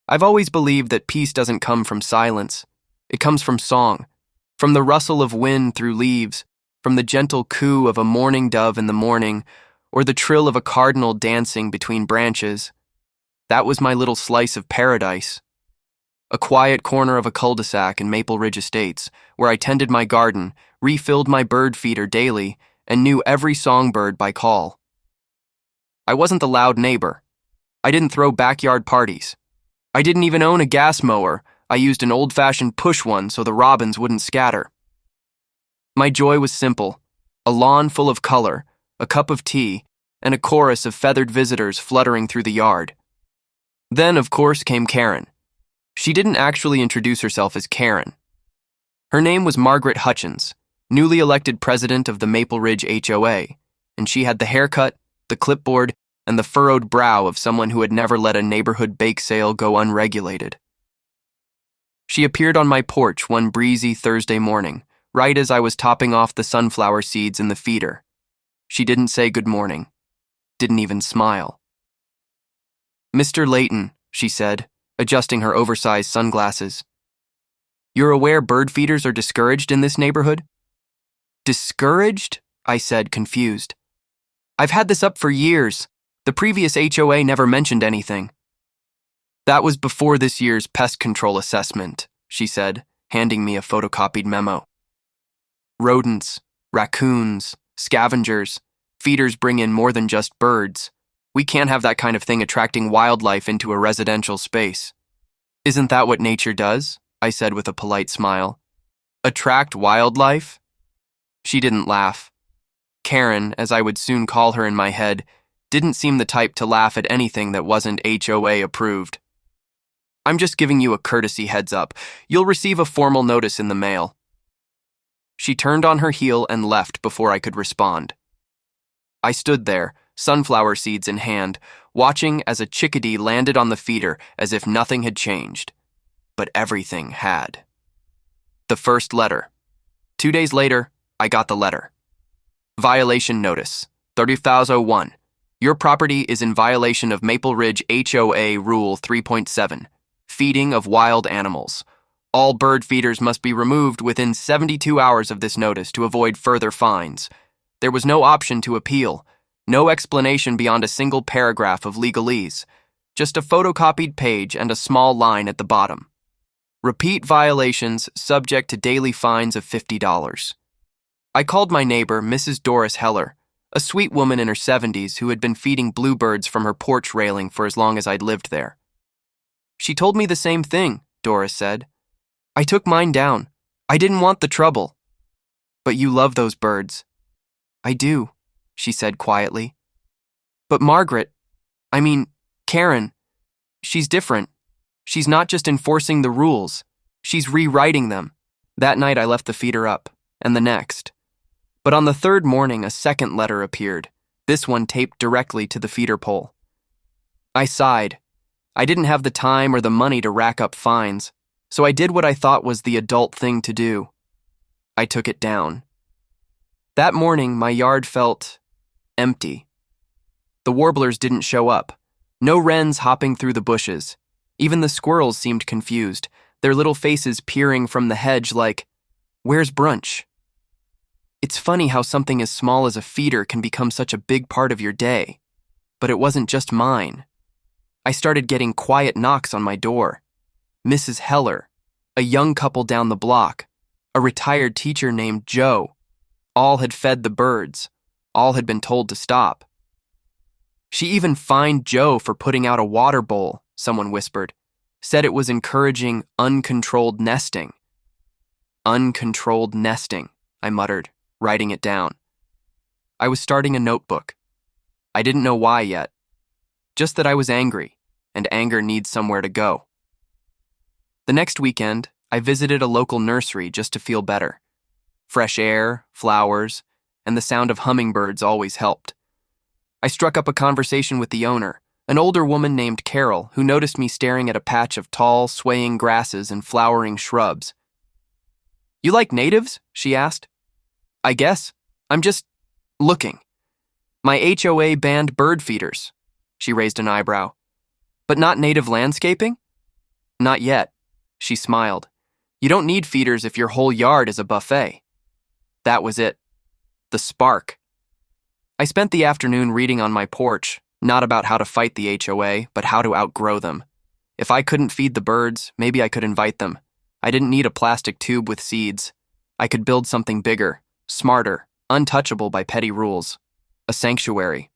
I've always believed that peace doesn't come from silence. It comes from song, from the rustle of wind through leaves, from the gentle coo of a mourning dove in the morning, or the trill of a cardinal dancing between branches. That was my little slice of paradise. A quiet corner of a cul-de-sac in Maple Ridge Estates, where I tended my garden, refilled my bird feeder daily, and knew every songbird by call. I wasn't the loud neighbor. I didn't throw backyard parties. I didn't even own a gas mower. I used an old-fashioned push one so the robins wouldn't scatter. My joy was simple: a lawn full of color, a cup of tea, and a chorus of feathered visitors fluttering through the yard. Then, of course, came Karen. She didn't actually introduce herself as Karen. Her name was Margaret Hutchins, newly elected president of the Maple Ridge HOA, and she had the haircut, the clipboard, and the furrowed brow of someone who had never let a neighborhood bake sale go unregulated. She appeared on my porch one breezy Thursday morning, right as I was topping off the sunflower seeds in the feeder. She didn't say good morning, didn't even smile. "Mr. Layton," she said, adjusting her oversized sunglasses. "You're aware bird feeders are discouraged in this neighborhood?" "Discouraged?" I said, confused. "I've had this up for years. The previous HOA never mentioned anything." "That was before this year's pest control assessment," she said, handing me a photocopied memo. "Rodents, raccoons, scavengers, feeders bring in more than just birds. We can't have that kind of thing attracting wildlife into a residential space." "Isn't that what nature does?" I said with a polite smile. "Attract wildlife?" She didn't laugh. Karen, as I would soon call her in my head, didn't seem the type to laugh at anything that wasn't HOA approved. "I'm just giving you a courtesy heads up. You'll receive a formal notice in the mail." She turned on her heel and left before I could respond. I stood there, sunflower seeds in hand, watching as a chickadee landed on the feeder as if nothing had changed. But everything had. The first letter. 2 days later, I got the letter. Violation notice, 30,001. Your property is in violation of Maple Ridge HOA Rule 3.7, feeding of wild animals. All bird feeders must be removed within 72 hours of this notice to avoid further fines. There was no option to appeal, no explanation beyond a single paragraph of legalese, just a photocopied page and a small line at the bottom. Repeat violations subject to daily fines of $50. I called my neighbor, Mrs. Doris Heller, a sweet woman in her 70s who had been feeding bluebirds from her porch railing for as long as I'd lived there. "She told me the same thing," Doris said. "I took mine down. I didn't want the trouble." "But you love those birds." "I do," she said quietly. "But Karen, she's different. She's not just enforcing the rules. She's rewriting them." That night I left the feeder up, and the next. But on the third morning, a second letter appeared, this one taped directly to the feeder pole. I sighed. I didn't have the time or the money to rack up fines, so I did what I thought was the adult thing to do. I took it down. That morning, my yard felt empty. The warblers didn't show up. No wrens hopping through the bushes. Even the squirrels seemed confused, their little faces peering from the hedge like, "Where's brunch?" It's funny how something as small as a feeder can become such a big part of your day. But it wasn't just mine. I started getting quiet knocks on my door. Mrs. Heller, a young couple down the block, a retired teacher named Joe. All had fed the birds. All had been told to stop. "She even fined Joe for putting out a water bowl," someone whispered. Said it was encouraging uncontrolled nesting. "Uncontrolled nesting," I muttered, writing it down. I was starting a notebook. I didn't know why yet. Just that I was angry, and anger needs somewhere to go. The next weekend, I visited a local nursery just to feel better. Fresh air, flowers, and the sound of hummingbirds always helped. I struck up a conversation with the owner, an older woman named Carol, who noticed me staring at a patch of tall, swaying grasses and flowering shrubs. "You like natives?" she asked. "I guess. I'm just looking. My HOA banned bird feeders." She raised an eyebrow. "But not native landscaping?" Not yet, she smiled. You don't need feeders if your whole yard is a buffet. That was it. The spark. I spent the afternoon reading on my porch, not about how to fight the HOA, but how to outgrow them. If I couldn't feed the birds, maybe I could invite them. I didn't need a plastic tube with seeds. I could build something bigger, smarter, untouchable by petty rules. A sanctuary.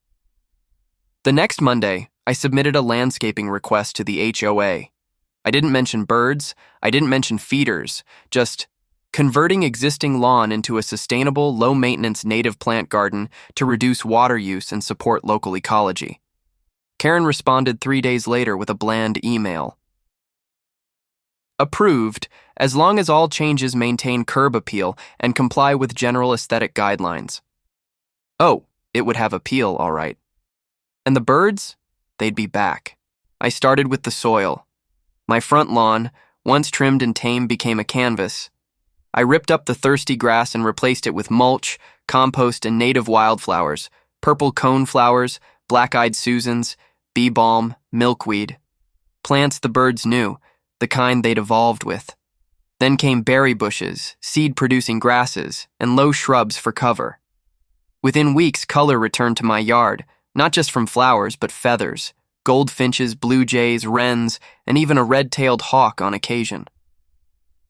The next Monday, I submitted a landscaping request to the HOA. I didn't mention birds, I didn't mention feeders, just converting existing lawn into a sustainable, low-maintenance native plant garden to reduce water use and support local ecology. Karen responded 3 days later with a bland email. Approved, as long as all changes maintain curb appeal and comply with general aesthetic guidelines. Oh, it would have appeal, all right. And the birds? They'd be back. I started with the soil. My front lawn, once trimmed and tame, became a canvas. I ripped up the thirsty grass and replaced it with mulch, compost, and native wildflowers, purple coneflowers, black-eyed Susans, bee balm, milkweed. Plants the birds knew, the kind they'd evolved with. Then came berry bushes, seed-producing grasses, and low shrubs for cover. Within weeks, color returned to my yard, not just from flowers, but feathers, goldfinches, blue jays, wrens, and even a red-tailed hawk on occasion.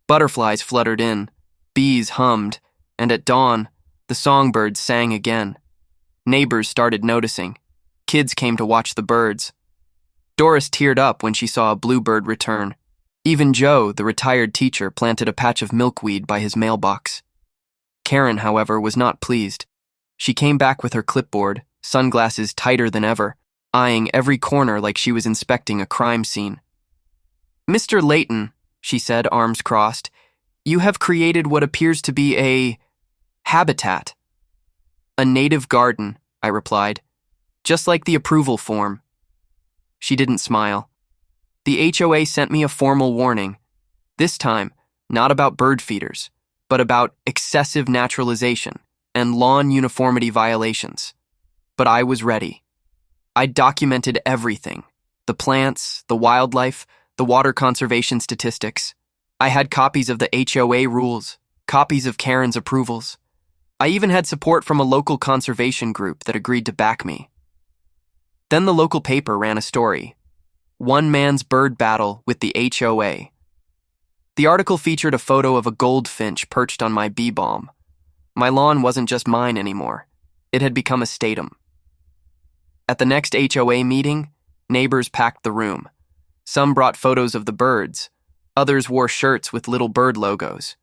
Butterflies fluttered in, bees hummed, and at dawn, the songbirds sang again. Neighbors started noticing. Kids came to watch the birds. Doris teared up when she saw a bluebird return. Even Joe, the retired teacher, planted a patch of milkweed by his mailbox. Karen, however, was not pleased. She came back with her clipboard, sunglasses tighter than ever, eyeing every corner like she was inspecting a crime scene. "Mr. Layton," she said, arms crossed, "you have created what appears to be a habitat." "A native garden," I replied, "just like the approval form." She didn't smile. The HOA sent me a formal warning. This time, not about bird feeders, but about excessive naturalization and lawn uniformity violations. But I was ready. I documented everything: the plants, the wildlife, the water conservation statistics. I had copies of the HOA rules, copies of Karen's approvals. I even had support from a local conservation group that agreed to back me. Then the local paper ran a story: "One man's bird battle with the HOA." The article featured a photo of a goldfinch perched on my bee balm. My lawn wasn't just mine anymore. It had become a statum. At the next HOA meeting, neighbors packed the room. Some brought photos of the birds. Others wore shirts with little bird logos.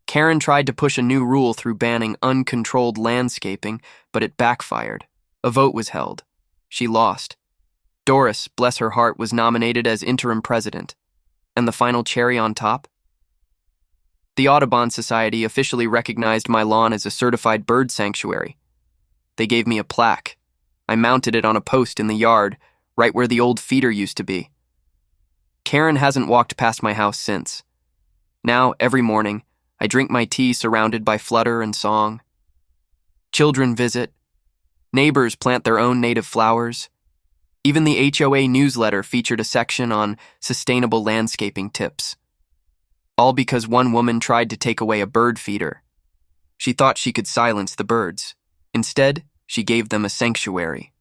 Karen tried to push a new rule through banning uncontrolled landscaping, but it backfired. A vote was held. She lost. Doris, bless her heart, was nominated as interim president. And the final cherry on top? The Audubon Society officially recognized my lawn as a certified bird sanctuary. They gave me a plaque. I mounted it on a post in the yard, right where the old feeder used to be. Karen hasn't walked past my house since. Now, every morning, I drink my tea surrounded by flutter and song. Children visit. Neighbors plant their own native flowers. Even the HOA newsletter featured a section on sustainable landscaping tips. All because one woman tried to take away a bird feeder. She thought she could silence the birds. Instead, she gave them a sanctuary.